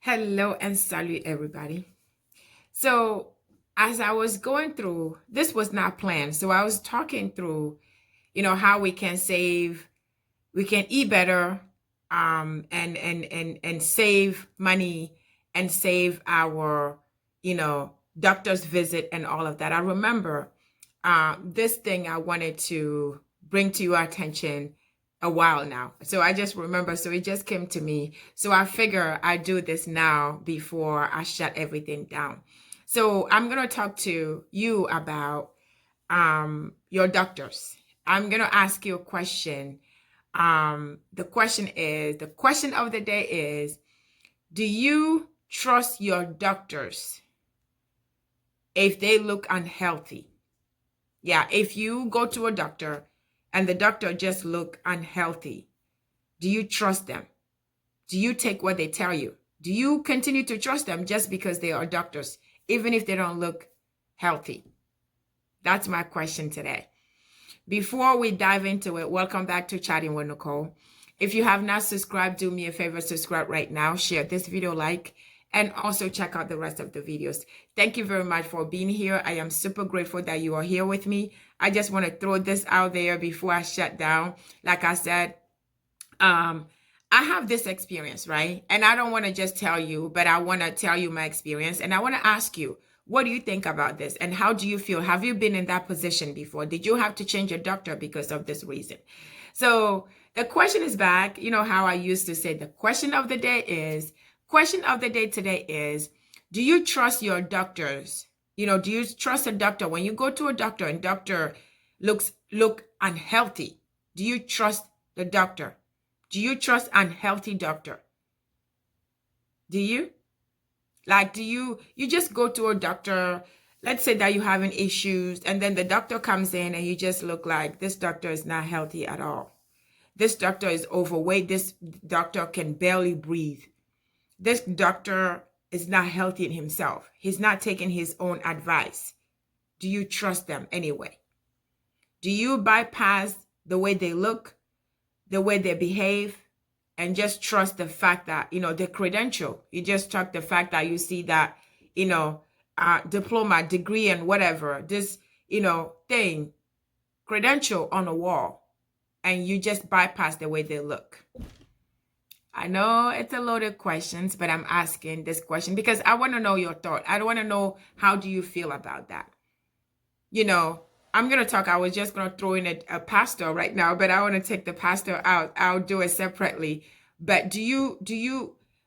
Hello and salute everybody. So, as I was going through, this was not planned. So, I was talking through, how we can save, we can eat better, and save money and save our, doctor's visit and all of that. I remember this thing I wanted to bring to your attention a while now. So I just remember, so it just came to me. So I figure I do this now before I shut everything down. So I'm going to talk to you about your doctors. I'm going to ask you a question. The question of the day is, do you trust your doctors if they look unhealthy? Yeah, if you go to a doctor and the doctor just look unhealthy, do you trust them? Do you take what they tell you? Do you continue to trust them just because they are doctors, even if they don't look healthy? That's my question today. Before we dive into it, welcome back to Chatting with Nicole. If you have not subscribed, do me a favor, subscribe right now, share this video, like, and also check out the rest of the videos. Thank you very much for being here. I am super grateful that you are here with me. I just want to throw this out there before I shut down. Like I said, I have this experience, right? And I don't want to just tell you, but I want to tell you my experience. And I want to ask you, what do you think about this? And how do you feel? Have you been in that position before? Did you have to change your doctor because of this reason? So the question is back. You know how I used to say the question of the day today is, do you trust your doctors? Do you trust a doctor? When you go to a doctor and doctor look unhealthy, do you trust the doctor? Do you trust unhealthy doctor? Do you? Like, do you just go to a doctor, let's say that you're having issues, and then the doctor comes in and you just look like this doctor is not healthy at all. This doctor is overweight. This doctor can barely breathe. This doctor is not healthy in himself. He's not taking his own advice. Do you trust them anyway? Do you bypass the way they look, the way they behave, and just trust the fact that, the credential? You just trust the fact that you see that, diploma, degree, and whatever, this, thing, credential on a wall, and you just bypass the way they look. I know it's a loaded questions, but I'm asking this question because I want to know your thought. I want to know, how do you feel about that? I'm going to talk. I was just going to throw in a pastor right now, but I want to take the pastor out. I'll do it separately. But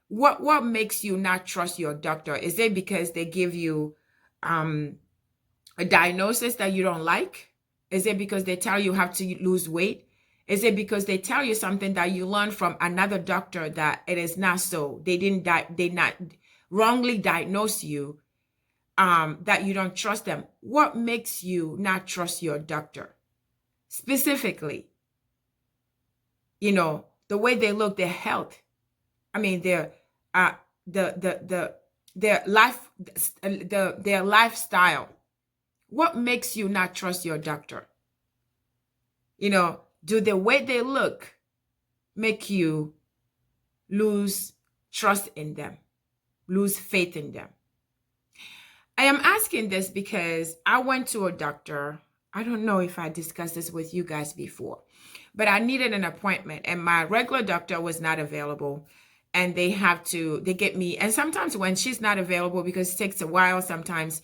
what makes you not trust your doctor? Is it because they give you a diagnosis that you don't like? Is it because they tell you have to lose weight? Is it because they tell you something that you learned from another doctor that it is not so? They not wrongly diagnose you, that you don't trust them. What makes you not trust your doctor? Specifically, the way they look, their health. I mean, their their life, their lifestyle. What makes you not trust your doctor? Do the way they look make you lose trust in them, lose faith in them? I am asking this because I went to a doctor. I don't know if I discussed this with you guys before, but I needed an appointment and my regular doctor was not available. And they get me. And sometimes when she's not available, because it takes a while sometimes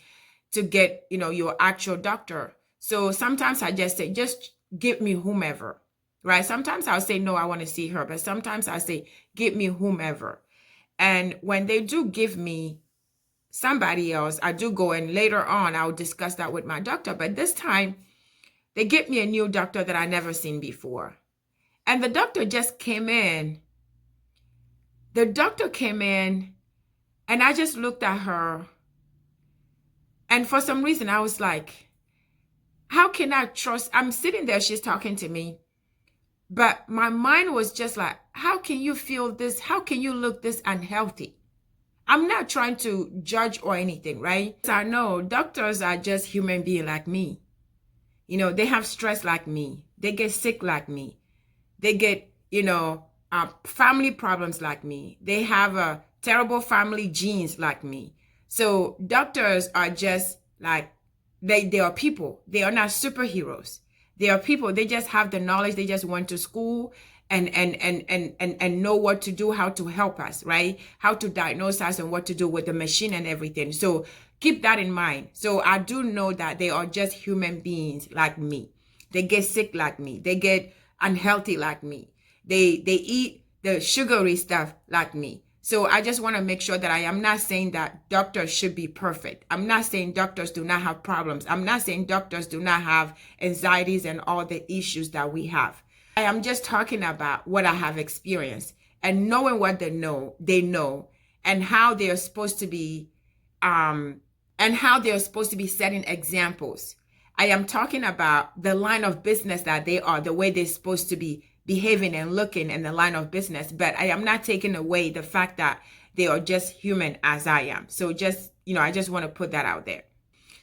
to get, your actual doctor. So sometimes I just say, just give me whomever, right? Sometimes I'll say, no, I want to see her. But sometimes I say, give me whomever. And when they do give me somebody else, I do go, and later on I'll discuss that with my doctor. But this time they get me a new doctor that I never seen before. And the doctor just came in. The doctor came in and I just looked at her. And for some reason I was like, how can I trust? I'm sitting there, she's talking to me. But my mind was just like, how can you feel this? How can you look this unhealthy? I'm not trying to judge or anything, right? I know doctors are just human beings like me. They have stress like me. They get sick like me. They get, family problems like me. They have terrible family genes like me. So doctors are just like, they are people. They are not superheroes. They are people. They just have the knowledge. They just went to school and know what to do, how to help us, right? How to diagnose us and what to do with the machine and everything. So keep that in mind. So I do know that they are just human beings like me. They get sick like me. They get unhealthy like me. They eat the sugary stuff like me. So I just want to make sure that I am not saying that doctors should be perfect. I'm not saying doctors do not have problems. I'm not saying doctors do not have anxieties and all the issues that we have. I am just talking about what I have experienced and knowing what they know, and how they are supposed to be, setting examples. I am talking about the line of business that they are, the way they're supposed to be behaving and looking in the line of business. But I am not taking away the fact that they are just human as I am. So just, I just want to put that out there.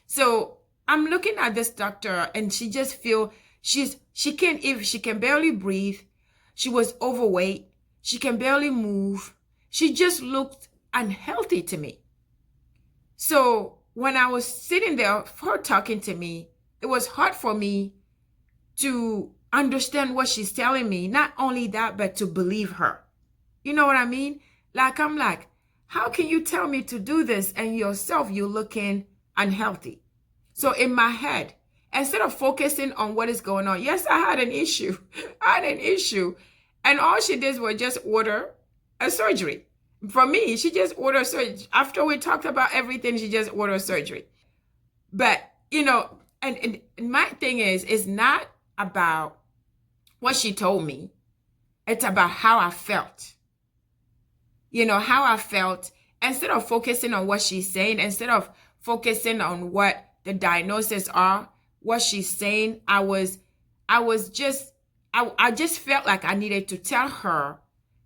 So I'm looking at this doctor and she just feel she can barely breathe. She was overweight. She can barely move. She just looked unhealthy to me. So when I was sitting there, her talking to me, it was hard for me to understand what she's telling me. Not only that, but to believe her. You know what I mean? Like, I'm like, how can you tell me to do this and yourself, you're looking unhealthy? So in my head, instead of focusing on what is going on, yes, I had an issue. And all she did was just order a surgery. For me, she just ordered surgery. After we talked about everything, she just ordered surgery. But, and my thing is, it's not about what she told me. It's about how I felt. How I felt. Instead of focusing on what she's saying, instead of focusing on what the diagnosis are, what she's saying, I just felt like I needed to tell her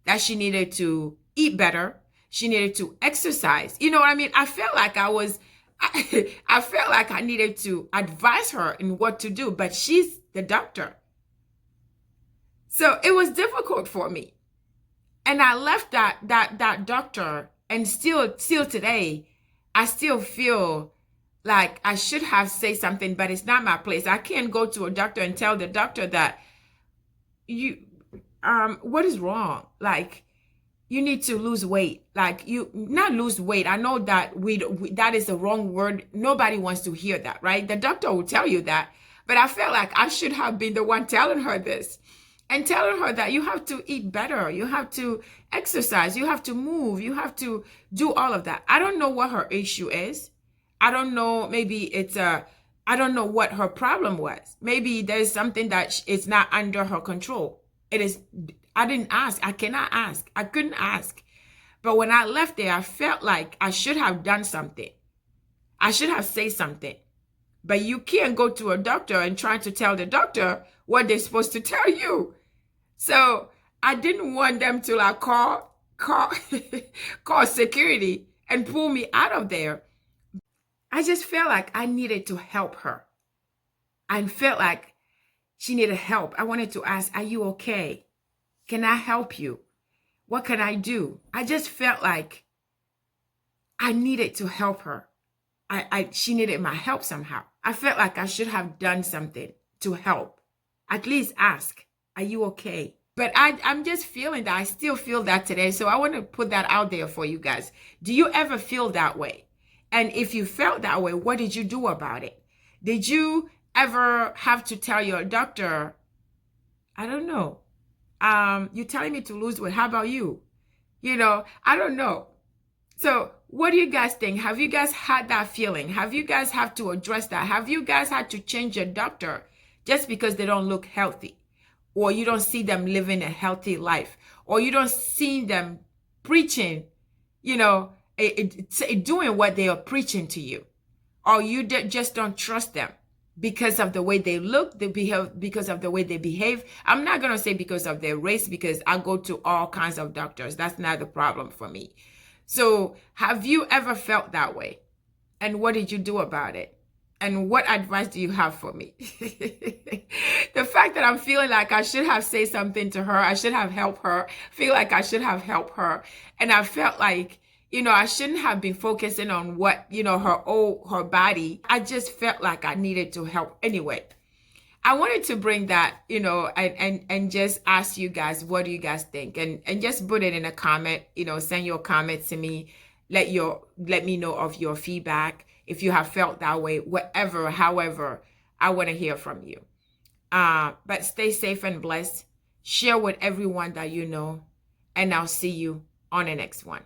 that she needed to eat better. She needed to exercise. You know what I mean? I felt like I felt like I needed to advise her in what to do, but she's the doctor. So it was difficult for me. And I left that doctor, and still today, I still feel like I should have said something, but it's not my place. I can't go to a doctor and tell the doctor that what is wrong? Like, you need to lose weight. Like, you not lose weight. I know that that is the wrong word. Nobody wants to hear that, right? The doctor will tell you that. But I felt like I should have been the one telling her this and telling her that you have to eat better. You have to exercise. You have to move. You have to do all of that. I don't know what her issue is. I don't know. Maybe I don't know what her problem was. Maybe there's something that is not under her control. It is. I didn't ask. I cannot ask. I couldn't ask. But when I left there, I felt like I should have done something. I should have said something. But you can't go to a doctor and try to tell the doctor what they're supposed to tell you. So I didn't want them to like call security and pull me out of there. I just felt like I needed to help her. I felt like she needed help. I wanted to ask, are you okay? Can I help you? What can I do? I just felt like I needed to help her. She needed my help somehow. I felt like I should have done something to help. At least ask, are you okay? But I'm just feeling that. I still feel that today. So I want to put that out there for you guys. Do you ever feel that way? And if you felt that way, what did you do about it? Did you ever have to tell your doctor, I don't know, you're telling me to lose weight. How about you? I don't know. So what do you guys think? Have you guys had that feeling? Have you guys have to address that? Have you guys had to change your doctor just because they don't look healthy? Or you don't see them living a healthy life? Or you don't see them preaching, doing what they are preaching to you? Or you just don't trust them because of the way they look, they behave, because of the way they behave? I'm not going to say because of their race, because I go to all kinds of doctors. That's not the problem for me. So have you ever felt that way? And what did you do about it? And what advice do you have for me? The fact that I'm feeling like I should have said something to her, I should have helped her, feel like I should have helped her. And I felt like I shouldn't have been focusing on what, her body. I just felt like I needed to help anyway. I wanted to bring that, and just ask you guys, what do you guys think? And just put it in a comment, send your comments to me. Let me know of your feedback. If you have felt that way, whatever, however, I want to hear from you. But stay safe and blessed. Share with everyone that you know, and I'll see you on the next one.